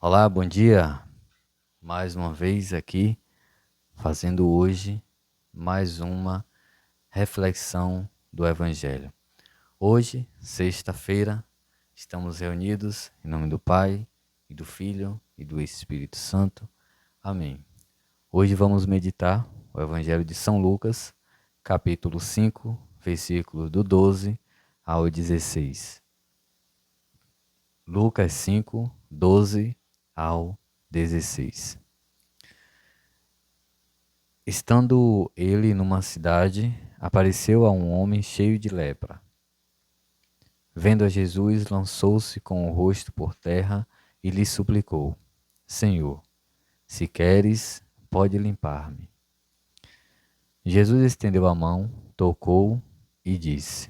Olá, bom dia. Mais uma vez aqui, fazendo hoje mais uma reflexão do Evangelho. Hoje, sexta-feira, estamos reunidos em nome do Pai, e do Filho e do Espírito Santo. Amém. Hoje vamos meditar o Evangelho de São Lucas, capítulo 5, versículos do 12 ao 16. Lucas 5, 12 ao 16. Estando ele numa cidade, apareceu a um homem cheio de lepra. Vendo a Jesus, lançou-se com o rosto por terra e lhe suplicou: Senhor, se queres, pode limpar-me. Jesus estendeu a mão, tocou e disse: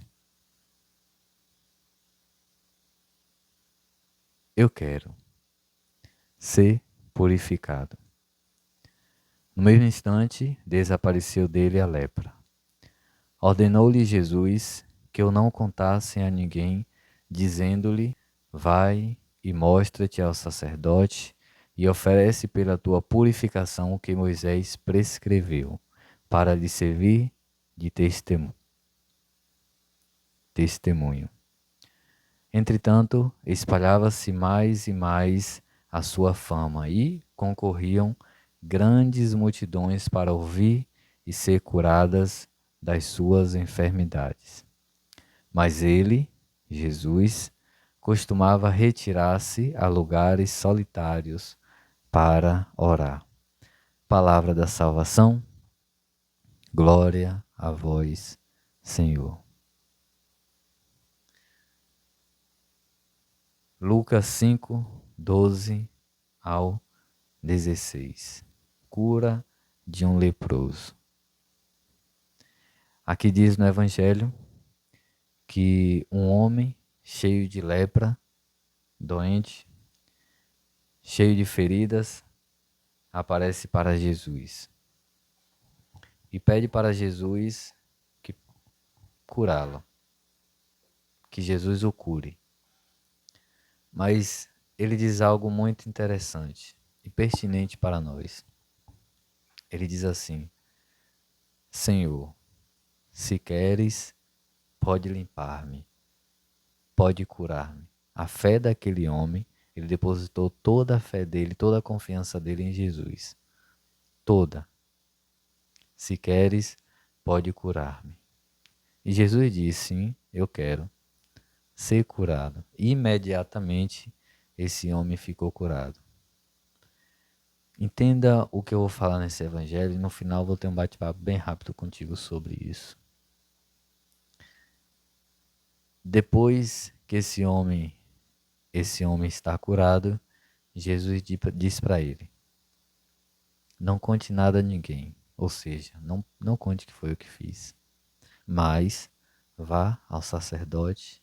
Eu quero ser purificado. No mesmo instante, desapareceu dele a lepra. Ordenou-lhe Jesus que eu não contasse a ninguém, dizendo-lhe: Vai e mostra-te ao sacerdote e oferece pela tua purificação o que Moisés prescreveu, para lhe servir de testemunho. Entretanto, espalhava-se mais e mais a sua fama e concorriam grandes multidões para ouvir e ser curadas das suas enfermidades. Mas ele, Jesus, costumava retirar-se a lugares solitários para orar. Palavra da salvação, glória a vós, Senhor. Lucas 5, 12 ao 16. Cura de um leproso. Aqui diz no Evangelho que um homem cheio de lepra, doente, cheio de feridas, aparece para Jesus e pede para Jesus que curá-lo, que Jesus o cure. Mas ele diz algo muito interessante e pertinente para nós. Ele diz assim: Senhor, se queres, pode limpar-me, pode curar-me. A fé daquele homem, ele depositou toda a fé dele, toda a confiança dele em Jesus. Toda. Se queres, pode curar-me. E Jesus disse: Sim, eu quero ser curado. Imediatamente, esse homem ficou curado. Entenda o que eu vou falar nesse evangelho e no final vou ter um bate-papo bem rápido contigo sobre isso. Depois que esse homem está curado, Jesus diz para ele: Não conte nada a ninguém, ou seja, não conte que foi o que fiz, mas vá ao sacerdote,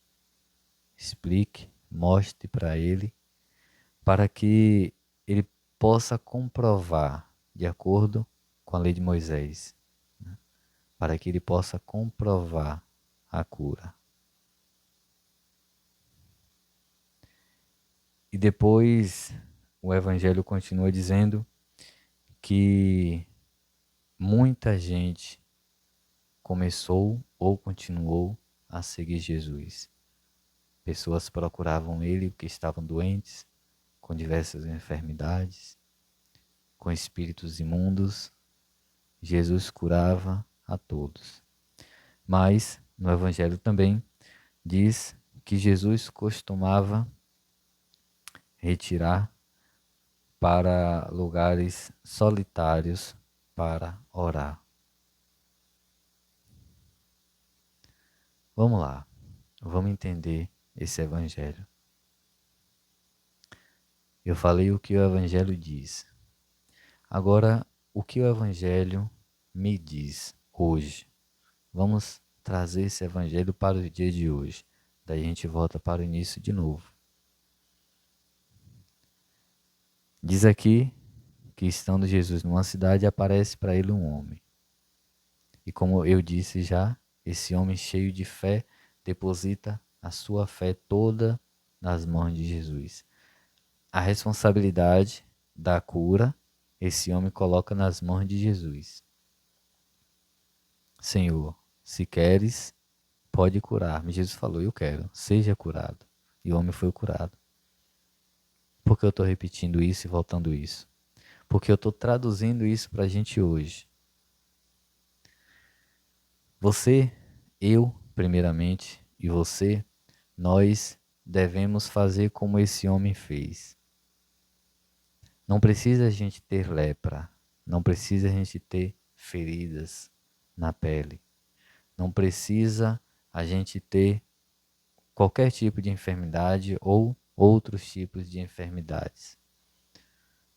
explique, mostre para ele, para que ele possa comprovar, de acordo com a lei de Moisés, né? Para que ele possa comprovar a cura. E depois o Evangelho continua dizendo que muita gente começou ou continuou a seguir Jesus. Pessoas procuravam ele porque estavam doentes, com diversas enfermidades, com espíritos imundos. Jesus curava a todos. Mas no Evangelho também diz que Jesus costumava retirar para lugares solitários para orar. Vamos lá, vamos entender esse Evangelho. Eu falei o que o Evangelho diz. Agora, o que o Evangelho me diz hoje? Vamos trazer esse Evangelho para o dia de hoje. Daí a gente volta para o início de novo. Diz aqui que estando Jesus numa cidade, aparece para ele um homem. E como eu disse já, esse homem cheio de fé deposita a sua fé toda nas mãos de Jesus. a responsabilidade da cura, esse homem coloca nas mãos de Jesus. Senhor, se queres, pode curar-me. Jesus falou, eu quero, seja curado. E o homem foi curado. Por que eu estou repetindo isso e voltando isso? Porque eu estou traduzindo isso para a gente hoje. Você, eu, primeiramente, e você, nós devemos fazer como esse homem fez. Não precisa a gente ter lepra, não precisa a gente ter feridas na pele, não precisa a gente ter qualquer tipo de enfermidade ou outros tipos de enfermidades.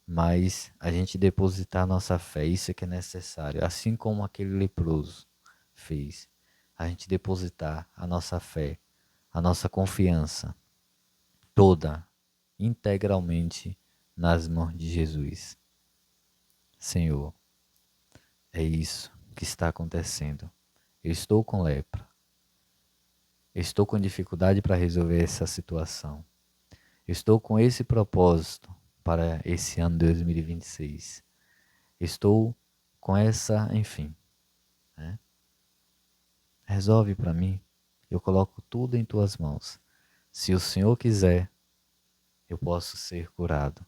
Mas a gente depositar nossa fé, isso é que é necessário, assim como aquele leproso fez. A gente depositar a nossa fé, a nossa confiança toda, integralmente nas mãos de Jesus. Senhor, é isso que está acontecendo. Eu estou com lepra. Eu estou com dificuldade para resolver essa situação. Eu estou com esse propósito para esse ano 2026. Estou com essa, enfim, né? Resolve para mim. Eu coloco tudo em tuas mãos. Se o Senhor quiser, eu posso ser curado.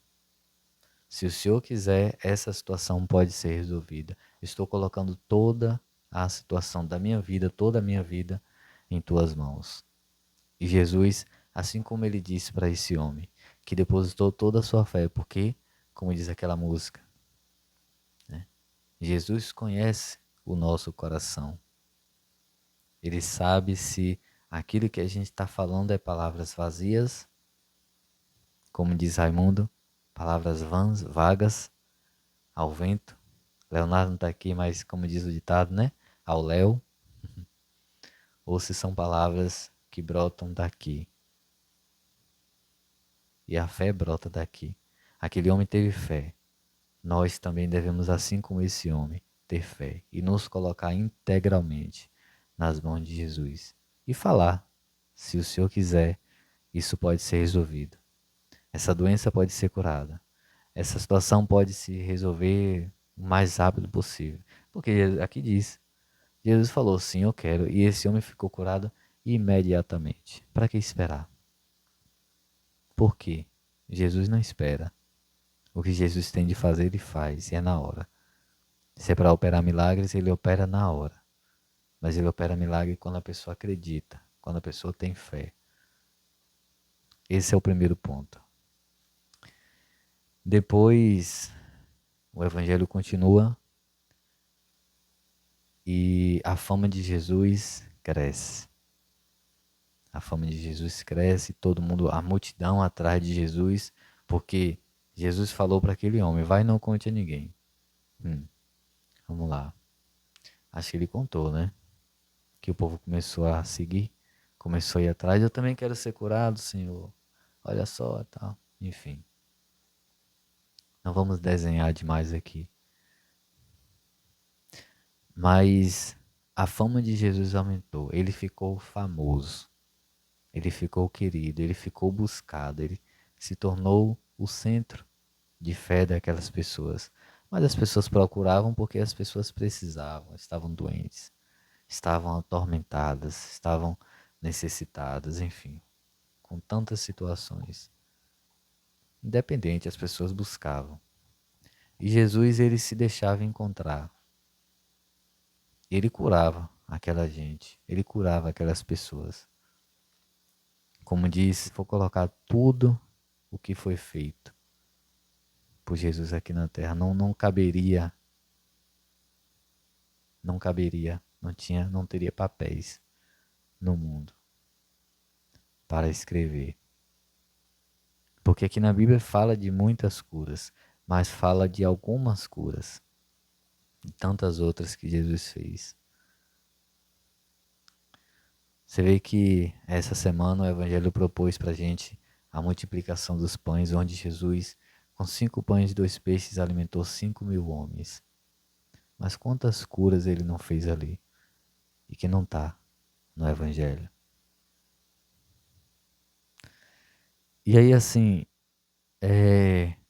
Se o Senhor quiser, essa situação pode ser resolvida. Estou colocando toda a situação da minha vida, toda a minha vida em tuas mãos. E Jesus, assim como ele disse para esse homem, que depositou toda a sua fé, porque, como diz aquela música, né? Jesus conhece o nosso coração. Ele sabe se aquilo que a gente está falando é palavras vazias, como diz Raimundo, palavras vãs, vagas, ao vento. Leonardo não está aqui, mas como diz o ditado, né? Ao léu. Ou se são palavras que brotam daqui. E a fé brota daqui. Aquele homem teve fé. Nós também devemos, assim como esse homem, ter fé e nos colocar integralmente nas mãos de Jesus. E falar, se o Senhor quiser, isso pode ser resolvido. Essa doença pode ser curada. Essa situação pode se resolver o mais rápido possível. Porque aqui diz, Jesus falou, sim, eu quero. E esse homem ficou curado imediatamente. Para que esperar? Por quê? Jesus não espera. O que Jesus tem de fazer, ele faz, e é na hora. Se é para operar milagres, ele opera na hora. Mas ele opera milagre quando a pessoa acredita, quando a pessoa tem fé. Esse é o primeiro ponto. Depois, o evangelho continua e a fama de Jesus cresce. A fama de Jesus cresce, todo mundo, a multidão atrás de Jesus, porque Jesus falou para aquele homem, vai e não conte a ninguém. Vamos lá. Acho que ele contou, né? Que o povo começou a seguir, começou a ir atrás. Eu também quero ser curado, Senhor. Olha só, tal. Enfim. Não vamos desenhar demais aqui. Mas a fama de Jesus aumentou. Ele ficou famoso. Ele ficou querido. Ele ficou buscado. Ele se tornou o centro de fé daquelas pessoas. Mas as pessoas procuravam porque as pessoas precisavam, estavam doentes, estavam atormentadas, estavam necessitadas, enfim, com tantas situações. Independente, as pessoas buscavam. E Jesus, ele se deixava encontrar. Ele curava aquela gente, ele curava aquelas pessoas. Como disse, vou colocar tudo o que foi feito por Jesus aqui na terra. Não caberia, não teria papéis no mundo para escrever. Porque aqui na Bíblia fala de muitas curas, mas fala de algumas curas e tantas outras que Jesus fez. Você vê que essa semana o Evangelho propôs para a gente a multiplicação dos pães, onde Jesus, com 5 pães e 2 peixes, alimentou 5.000 homens. Mas quantas curas ele não fez ali e que não está no Evangelho? E aí, assim,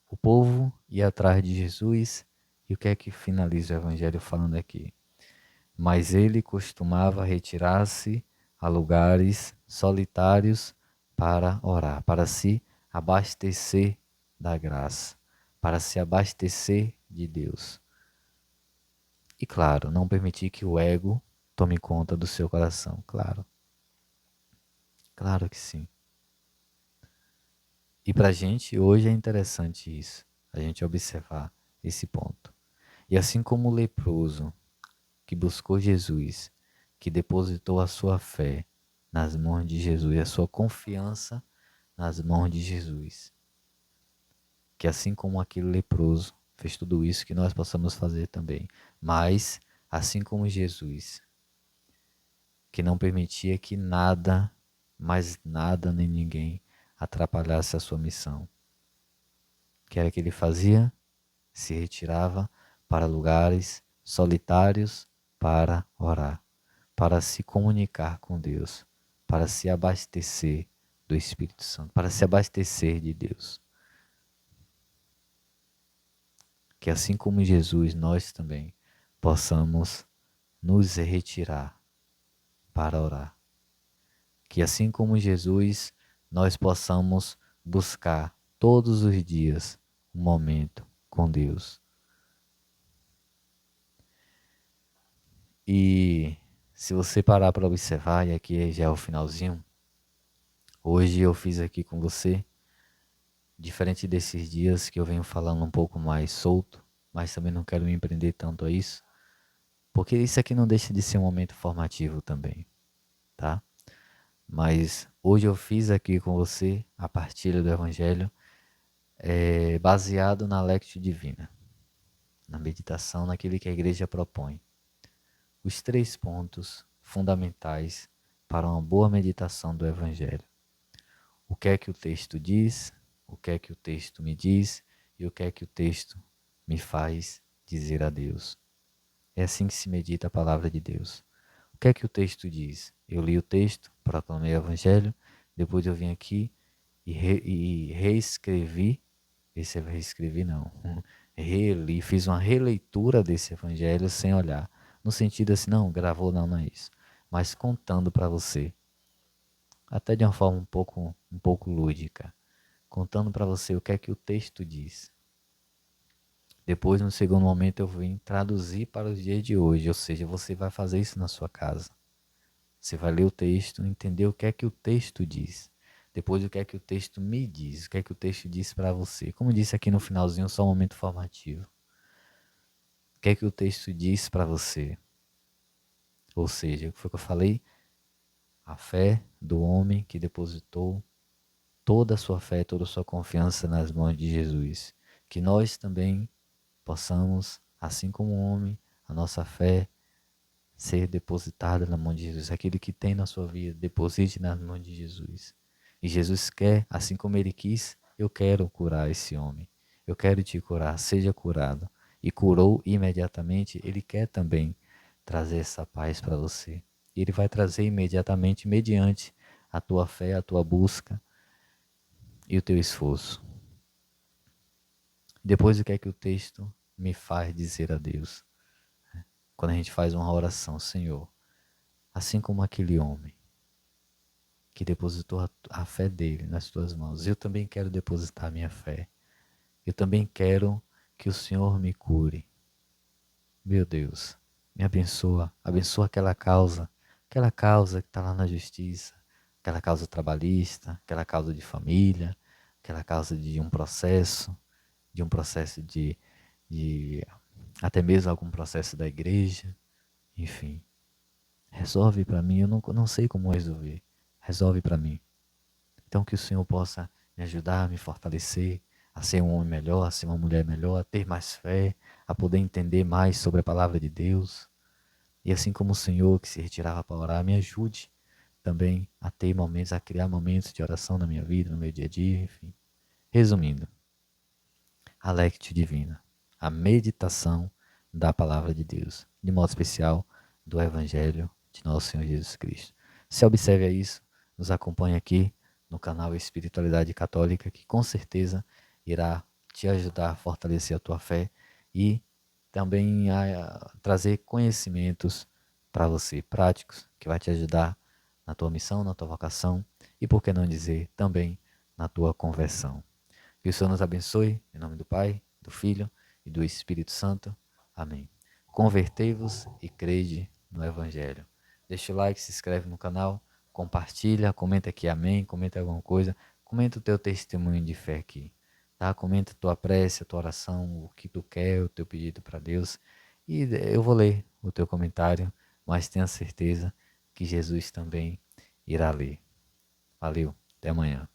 O povo ia atrás de Jesus, e o que é que finaliza o evangelho falando aqui? Mas ele costumava retirar-se a lugares solitários para orar, para se abastecer da graça, para se abastecer de Deus. E claro, não permitir que o ego tome conta do seu coração, claro. Claro que sim. E para a gente hoje é interessante isso, a gente observar esse ponto. E assim como o leproso que buscou Jesus, que depositou a sua fé nas mãos de Jesus, a sua confiança nas mãos de Jesus, que assim como aquele leproso fez tudo isso, que nós possamos fazer também. Mas, assim como Jesus, que não permitia que nada, mais nada nem ninguém atrapalhasse a sua missão. O que era que ele fazia? Se retirava para lugares solitários para orar, para se comunicar com Deus, para se abastecer do Espírito Santo, para se abastecer de Deus. Que assim como Jesus, nós também possamos nos retirar para orar. Que assim como Jesus, nós possamos buscar todos os dias um momento com Deus. E se você parar para observar, e aqui já é o finalzinho, hoje eu fiz aqui com você, diferente desses dias que eu venho falando um pouco mais solto, mas também não quero me empreender tanto a isso, porque isso aqui não deixa de ser um momento formativo também, tá? Mas hoje eu fiz aqui com você a partilha do Evangelho baseado na Lectio Divina, na meditação, naquilo que a igreja propõe. Os 3 pontos fundamentais para uma boa meditação do Evangelho. O que é que o texto diz, o que é que o texto me diz e o que é que o texto me faz dizer a Deus. É assim que se medita a palavra de Deus. O que é que o texto diz? Eu li o texto, proclamei o Evangelho, depois eu vim aqui e reescrevi, esse eu reescrevi não, reli, fiz uma releitura desse Evangelho sem olhar, no sentido assim, não, gravou, não é isso, mas contando para você, até de uma forma um pouco lúdica, contando para você o que é que o texto diz. Depois, no segundo momento, eu vim traduzir para os dias de hoje, ou seja, você vai fazer isso na sua casa. Você vai ler o texto, entender o que é que o texto diz. Depois, o que é que o texto me diz, o que é que o texto diz para você. Como disse aqui no finalzinho, só um momento formativo. O que é que o texto diz para você? Ou seja, o que foi que eu falei? A fé do homem que depositou toda a sua fé, toda a sua confiança nas mãos de Jesus. Que nós também possamos, assim como o homem, a nossa fé ser depositada na mão de Jesus. Aquele que tem na sua vida, deposite nas mãos de Jesus. E Jesus quer, assim como ele quis, eu quero curar esse homem. Eu quero te curar, seja curado. E curou imediatamente, ele quer também trazer essa paz para você. E ele vai trazer imediatamente, mediante a tua fé, a tua busca e o teu esforço. Depois, o que é que o texto me faz dizer a Deus? Quando a gente faz uma oração, Senhor, assim como aquele homem que depositou a fé dele nas tuas mãos, eu também quero depositar a minha fé. Eu também quero que o Senhor me cure. Meu Deus, me abençoa, abençoa aquela causa que está lá na justiça, aquela causa trabalhista, aquela causa de família, aquela causa de um processo de até mesmo algum processo da igreja, enfim. Resolve para mim, eu não sei como resolver. Resolve para mim. Então que o Senhor possa me ajudar, me fortalecer, a ser um homem melhor, a ser uma mulher melhor, a ter mais fé, a poder entender mais sobre a palavra de Deus. E assim como o Senhor que se retirava para orar, me ajude também a ter momentos, a criar momentos de oração na minha vida, no meu dia a dia, enfim. Resumindo, a Lectio Divina, a meditação da palavra de Deus, de modo especial do Evangelho de nosso Senhor Jesus Cristo. Se observe a isso, nos acompanhe aqui no canal Espiritualidade Católica, que com certeza irá te ajudar a fortalecer a tua fé e também a trazer conhecimentos para você, práticos, que vai te ajudar na tua missão, na tua vocação e, por que não dizer, também na tua conversão. Que o Senhor nos abençoe, em nome do Pai, do Filho e do Espírito Santo. Amém. Convertei-vos e crede no Evangelho. Deixa o like, se inscreve no canal, compartilha, comenta aqui amém, comenta alguma coisa, comenta o teu testemunho de fé aqui, tá? Comenta a tua prece, a tua oração, o que tu quer, o teu pedido para Deus, e eu vou ler o teu comentário, mas tenha certeza que Jesus também irá ler. Valeu, até amanhã.